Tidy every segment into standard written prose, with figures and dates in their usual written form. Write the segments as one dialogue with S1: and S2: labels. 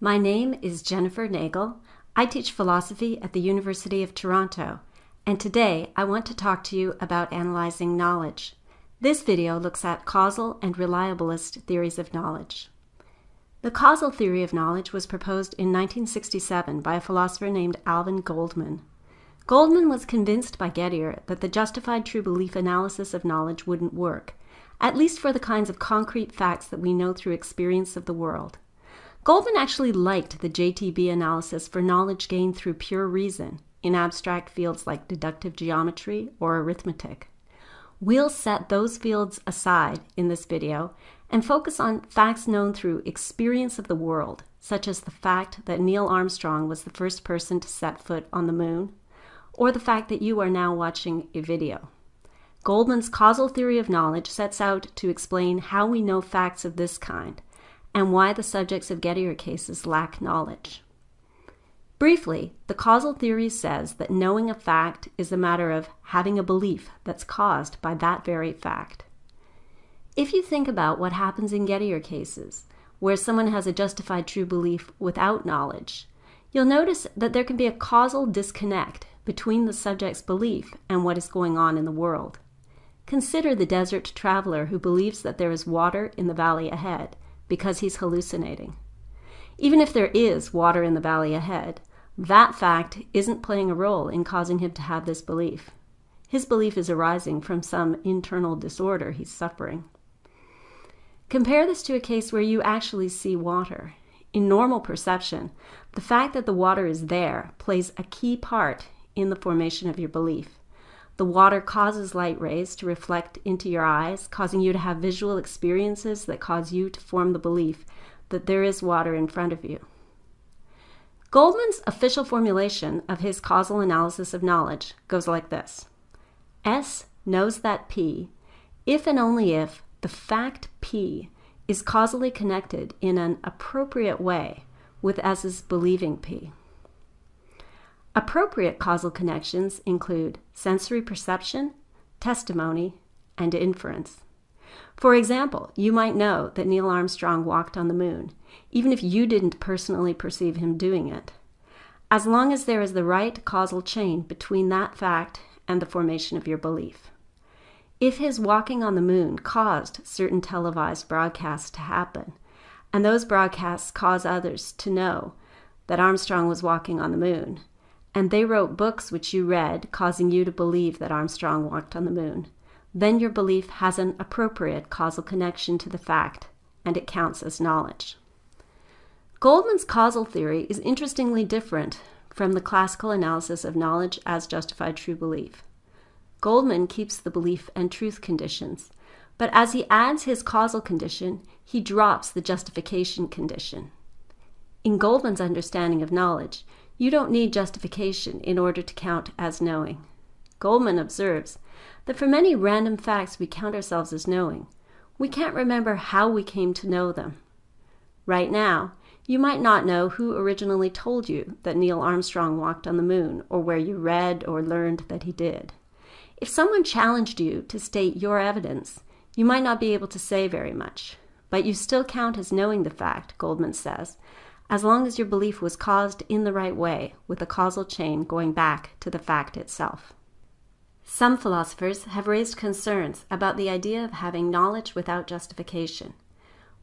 S1: My name is Jeniffer Neigъл. I teach philosophy at the University of Toronto, and today I want to talk to you about analyzing knowledge. This video looks at causal and reliabilist theories of knowledge. The causal theory of knowledge was proposed in 1967 by a philosopher named Alvin Goldman. Goldman was convinced by Gettier that the justified true belief analysis of knowledge wouldn't work, at least for the kinds of concrete facts that we know through experience of the world. Goldman actually liked the JTB analysis for knowledge gained through pure reason in abstract fields like deductive geometry or arithmetic. We'll set those fields aside in this video and focus on facts known through experience of the world, such as the fact that Neil Armstrong was the first person to set foot on the moon, or the fact that you are now watching a video. Goldman's causal theory of knowledge sets out to explain how we know facts of this kind, and why the subjects of Gettier cases lack knowledge. Briefly, the causal theory says that knowing a fact is a matter of having a belief that's caused by that very fact. If you think about what happens in Gettier cases, where someone has a justified true belief without knowledge, you'll notice that there can be a causal disconnect between the subject's belief and what is going on in the world. Consider the desert traveler who believes that there is water in the valley ahead because he's hallucinating. Even if there is water in the valley ahead, that fact isn't playing a role in causing him to have this belief. His belief is arising from some internal disorder he's suffering. Compare this to a case where you actually see water. In normal perception, the fact that the water is there plays a key part in the formation of your belief. The water causes light rays to reflect into your eyes, causing you to have visual experiences that cause you to form the belief that there is water in front of you. Goldman's official formulation of his causal analysis of knowledge goes like this. S knows that P, if and only if the fact P is causally connected in an appropriate way with S's believing P. Appropriate causal connections include sensory perception, testimony, and inference. For example, you might know that Neil Armstrong walked on the moon, even if you didn't personally perceive him doing it, as long as there is the right causal chain between that fact and the formation of your belief. If his walking on the moon caused certain televised broadcasts to happen, and those broadcasts cause others to know that Armstrong was walking on the moon, and they wrote books which you read, causing you to believe that Armstrong walked on the moon, then your belief has an appropriate causal connection to the fact, and it counts as knowledge. Goldman's causal theory is interestingly different from the classical analysis of knowledge as justified true belief. Goldman keeps the belief and truth conditions, but as he adds his causal condition, he drops the justification condition. In Goldman's understanding of knowledge, you don't need justification in order to count as knowing. Goldman observes that for many random facts we count ourselves as knowing, we can't remember how we came to know them. Right now, you might not know who originally told you that Neil Armstrong walked on the moon, or where you read or learned that he did. If someone challenged you to state your evidence, you might not be able to say very much, but you still count as knowing the fact, Goldman says, as long as your belief was caused in the right way, with a causal chain going back to the fact itself. Some philosophers have raised concerns about the idea of having knowledge without justification.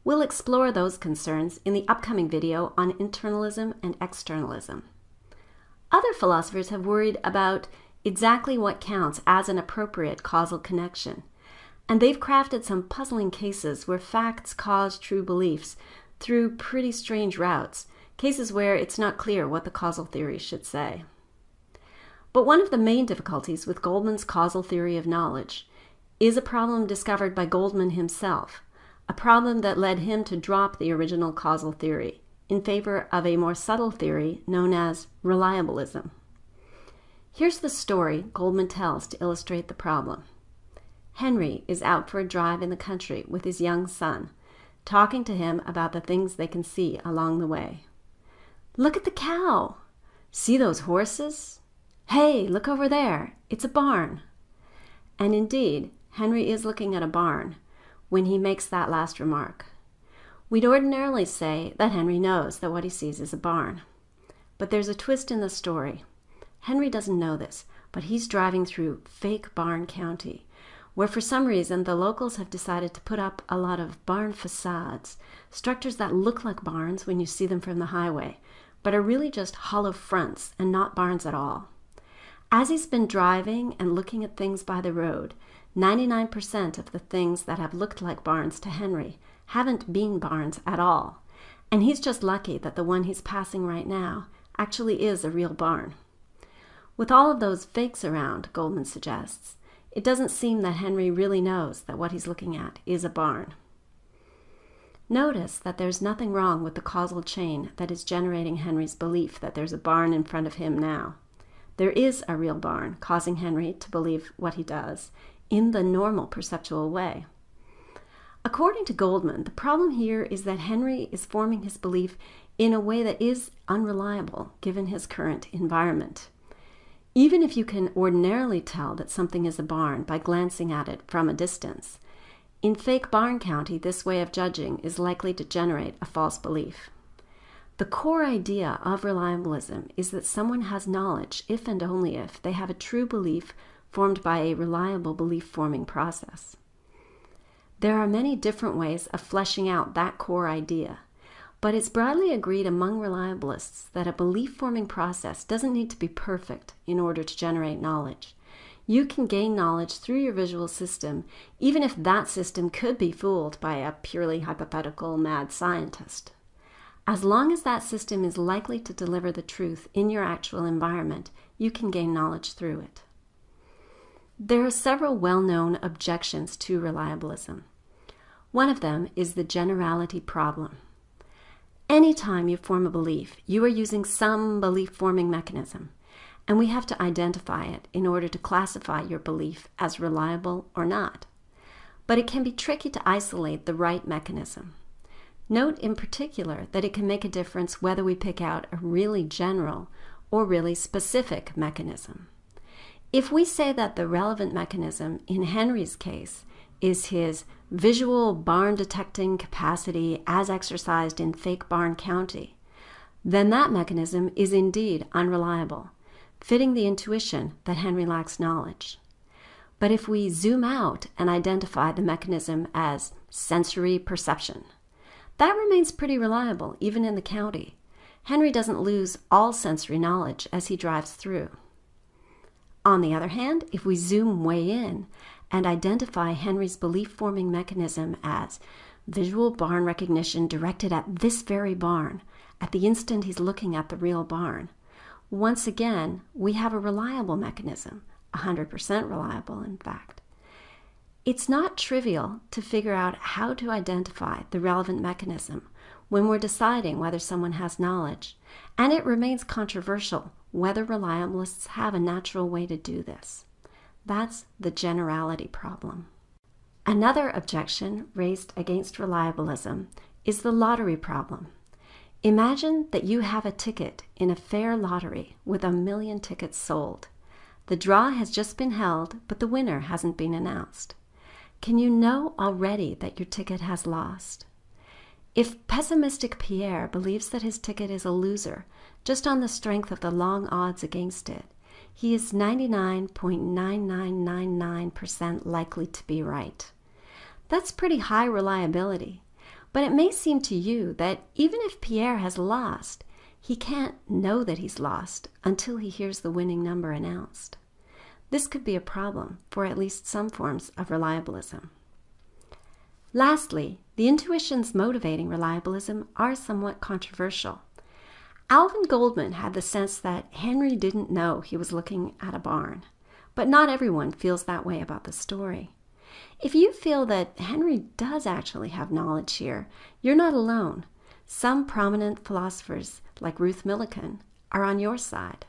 S1: We'll explore those concerns in the upcoming video on internalism and externalism. Other philosophers have worried about exactly what counts as an appropriate causal connection, and they've crafted some puzzling cases where facts cause true beliefs through pretty strange routes, cases where it's not clear what the causal theory should say. But one of the main difficulties with Goldman's causal theory of knowledge is a problem discovered by Goldman himself, a problem that led him to drop the original causal theory in favor of a more subtle theory known as reliabilism. Here's the story Goldman tells to illustrate the problem. Henry is out for a drive in the country with his young son, talking to him about the things they can see along the way. Look at the cow! See those horses? Hey, look over there! It's a barn! And indeed, Henry is looking at a barn when he makes that last remark. We'd ordinarily say that Henry knows that what he sees is a barn. But there's a twist in the story. Henry doesn't know this, but he's driving through fake barn county, where for some reason the locals have decided to put up a lot of barn facades, structures that look like barns when you see them from the highway, but are really just hollow fronts and not barns at all. As he's been driving and looking at things by the road, 99% of the things that have looked like barns to Henry haven't been barns at all, and he's just lucky that the one he's passing right now actually is a real barn. With all of those fakes around, Goldman suggests, it doesn't seem that Henry really knows that what he's looking at is a barn. Notice that there's nothing wrong with the causal chain that is generating Henry's belief that there's a barn in front of him now. There is a real barn causing Henry to believe what he does in the normal perceptual way. According to Goldman, the problem here is that Henry is forming his belief in a way that is unreliable given his current environment. Even if you can ordinarily tell that something is a barn by glancing at it from a distance, in fake barn county, this way of judging is likely to generate a false belief. The core idea of reliabilism is that someone has knowledge if and only if they have a true belief formed by a reliable belief-forming process. There are many different ways of fleshing out that core idea, but it's broadly agreed among reliabilists that a belief-forming process doesn't need to be perfect in order to generate knowledge. You can gain knowledge through your visual system, even if that system could be fooled by a purely hypothetical mad scientist. As long as that system is likely to deliver the truth in your actual environment, you can gain knowledge through it. There are several well-known objections to reliabilism. One of them is the generality problem. Anytime you form a belief, you are using some belief-forming mechanism, and we have to identify it in order to classify your belief as reliable or not. But it can be tricky to isolate the right mechanism. Note in particular that it can make a difference whether we pick out a really general or really specific mechanism. If we say that the relevant mechanism in Henry's case is his visual barn detecting capacity as exercised in fake barn county, then that mechanism is indeed unreliable, fitting the intuition that Henry lacks knowledge. But if we zoom out and identify the mechanism as sensory perception, that remains pretty reliable even in the county. Henry doesn't lose all sensory knowledge as he drives through. On the other hand, if we zoom way in and identify Henry's belief-forming mechanism as visual barn recognition directed at this very barn, at the instant he's looking at the real barn, once again, we have a reliable mechanism, 100% reliable, in fact. It's not trivial to figure out how to identify the relevant mechanism when we're deciding whether someone has knowledge, and it remains controversial whether reliabilists have a natural way to do this. That's the generality problem. Another objection raised against reliabilism is the lottery problem. Imagine that you have a ticket in a fair lottery with 1 million tickets sold. The draw has just been held, but the winner hasn't been announced. Can you know already that your ticket has lost? If pessimistic Pierre believes that his ticket is a loser, just on the strength of the long odds against it, he is 99.9999% likely to be right. That's pretty high reliability, but it may seem to you that even if Pierre has lost, he can't know that he's lost until he hears the winning number announced. This could be a problem for at least some forms of reliabilism. Lastly, the intuitions motivating reliabilism are somewhat controversial. Alvin Goldman had the sense that Henry didn't know he was looking at a barn, but not everyone feels that way about the story. If you feel that Henry does actually have knowledge here, you're not alone. Some prominent philosophers, like Ruth Millikan, are on your side.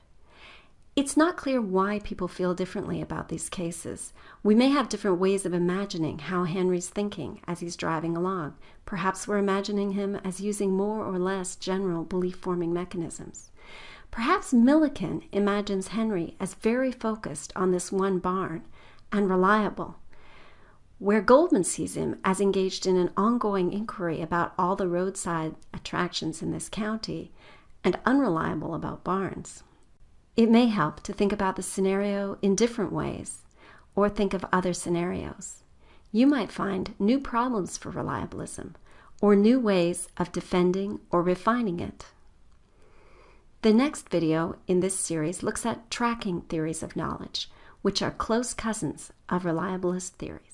S1: It's not clear why people feel differently about these cases. We may have different ways of imagining how Henry's thinking as he's driving along. Perhaps we're imagining him as using more or less general belief-forming mechanisms. Perhaps Millikan imagines Henry as very focused on this one barn and reliable. where Goldman sees him as engaged in an ongoing inquiry about all the roadside attractions in this county and unreliable about barns. It may help to think about the scenario in different ways, or think of other scenarios. You might find new problems for reliabilism, or new ways of defending or refining it. The next video in this series looks at tracking theories of knowledge, which are close cousins of reliabilist theories.